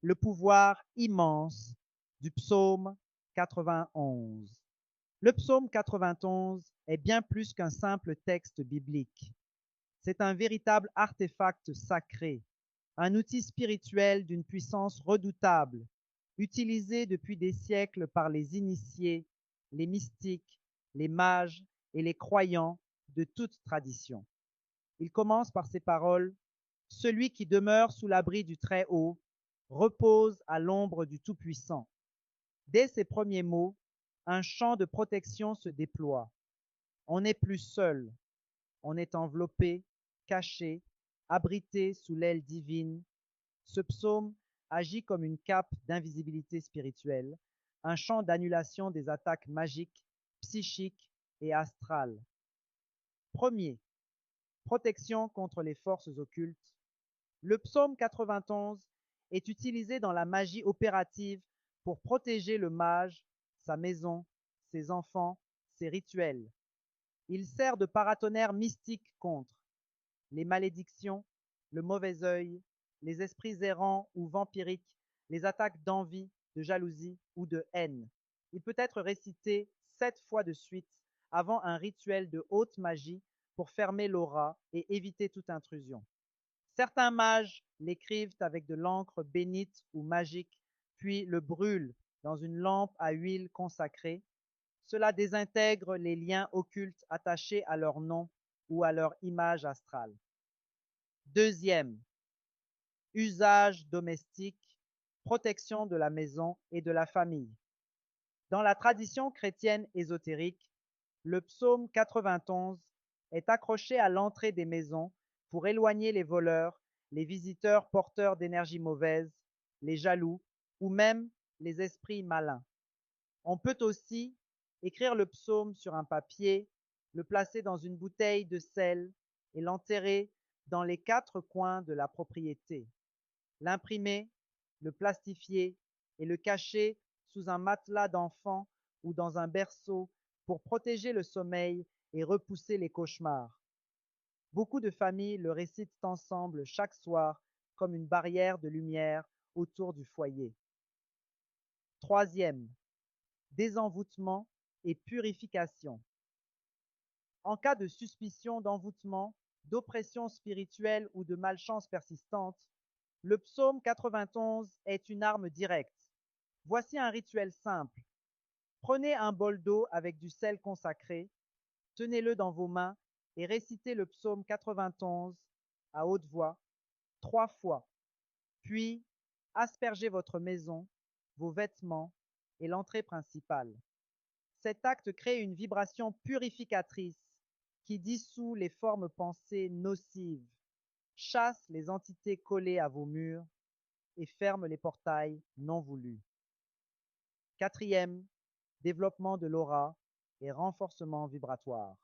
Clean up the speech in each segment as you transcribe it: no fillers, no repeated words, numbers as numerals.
le pouvoir immense du psaume 91. Le psaume 91 est bien plus qu'un simple texte biblique. C'est un véritable artefact sacré, un outil spirituel d'une puissance redoutable, utilisé depuis des siècles par les initiés, les mystiques, les mages et les croyants de toute tradition. Il commence par ces paroles: celui qui demeure sous l'abri du Très-Haut repose à l'ombre du Tout-Puissant. Dès ces premiers mots, un champ de protection se déploie. On n'est plus seul, on est enveloppé, caché, abrité sous l'aile divine. Ce psaume agit comme une cape d'invisibilité spirituelle, un champ d'annulation des attaques magiques, psychiques et astrales. Premier, protection contre les forces occultes. Le psaume 91 est utilisé dans la magie opérative pour protéger le mage, sa maison, ses enfants, ses rituels. Il sert de paratonnerre mystique contre les malédictions, le mauvais œil, les esprits errants ou vampiriques, les attaques d'envie, de jalousie ou de haine. Il peut être récité 7 fois de suite avant un rituel de haute magie pour fermer l'aura et éviter toute intrusion. Certains mages l'écrivent avec de l'encre bénite ou magique, puis le brûlent dans une lampe à huile consacrée. Cela désintègre les liens occultes attachés à leur nom ou à leur image astrale. Deuxième, usage domestique, protection de la maison et de la famille. Dans la tradition chrétienne ésotérique, le psaume 91 est accroché à l'entrée des maisons pour éloigner les voleurs, les visiteurs porteurs d'énergie mauvaise, les jaloux ou même les esprits malins. On peut aussi écrire le psaume sur un papier, le placer dans une bouteille de sel et l'enterrer dans les 4 coins de la propriété. L'imprimer, le plastifier et le cacher sous un matelas d'enfant ou dans un berceau pour protéger le sommeil et repousser les cauchemars. Beaucoup de familles le récitent ensemble chaque soir comme une barrière de lumière autour du foyer. Troisième, désenvoûtement et purification. En cas de suspicion d'envoûtement, d'oppression spirituelle ou de malchance persistante, le psaume 91 est une arme directe. Voici un rituel simple. Prenez un bol d'eau avec du sel consacré, tenez-le dans vos mains et récitez le psaume 91 à haute voix 3 fois. Puis, aspergez votre maison, vos vêtements et l'entrée principale. Cet acte crée une vibration purificatrice qui dissout les formes pensées nocives, chasse les entités collées à vos murs et ferme les portails non voulus. Quatrième, développement de l'aura et renforcement vibratoire.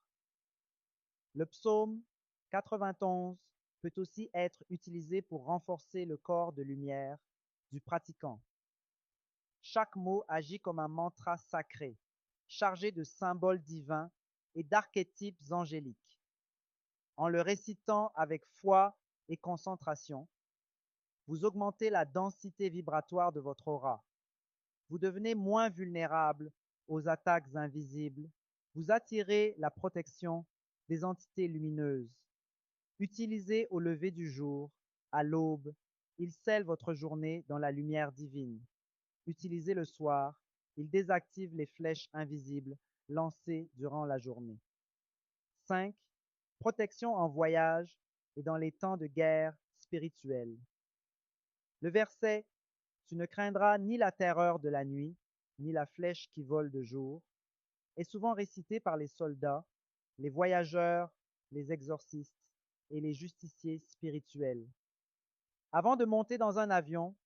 Le psaume 91 peut aussi être utilisé pour renforcer le corps de lumière du pratiquant. Chaque mot agit comme un mantra sacré, chargé de symboles divins et d'archétypes angéliques. En le récitant avec foi et concentration, vous augmentez la densité vibratoire de votre aura. Vous devenez moins vulnérable aux attaques invisibles. Vous attirez la protection des entités lumineuses. Utilisé au lever du jour, à l'aube, il scelle votre journée dans la lumière divine. Utilisé le soir, il désactive les flèches invisibles lancées durant la journée. 5. Protection en voyage et dans les temps de guerre spirituelle. Le verset Tu ne craindras ni la terreur de la nuit, ni la flèche qui vole de jour est souvent récité par les soldats, les voyageurs, les exorcistes et les justiciers spirituels. Avant de monter dans un avion,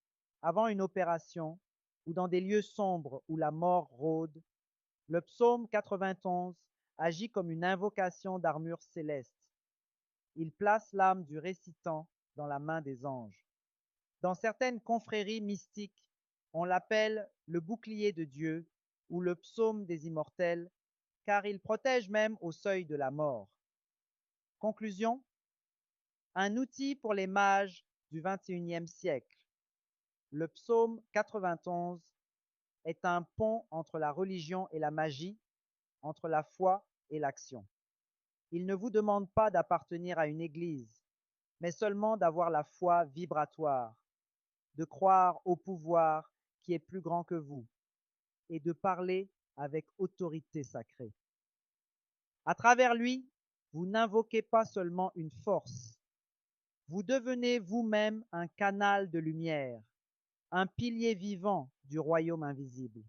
avant une opération ou dans des lieux sombres où la mort rôde, le psaume 91 agit comme une invocation d'armure céleste. Il place l'âme du récitant dans la main des anges. Dans certaines confréries mystiques, on l'appelle le bouclier de Dieu ou le psaume des immortels, car il protège même au seuil de la mort. Conclusion, un outil pour les mages du XXIe siècle. Le psaume 91 est un pont entre la religion et la magie, entre la foi et l'action. Il ne vous demande pas d'appartenir à une église, mais seulement d'avoir la foi vibratoire, de croire au pouvoir qui est plus grand que vous et de parler avec autorité sacrée. À travers lui, vous n'invoquez pas seulement une force, vous devenez vous-même un canal de lumière, un pilier vivant du royaume invisible.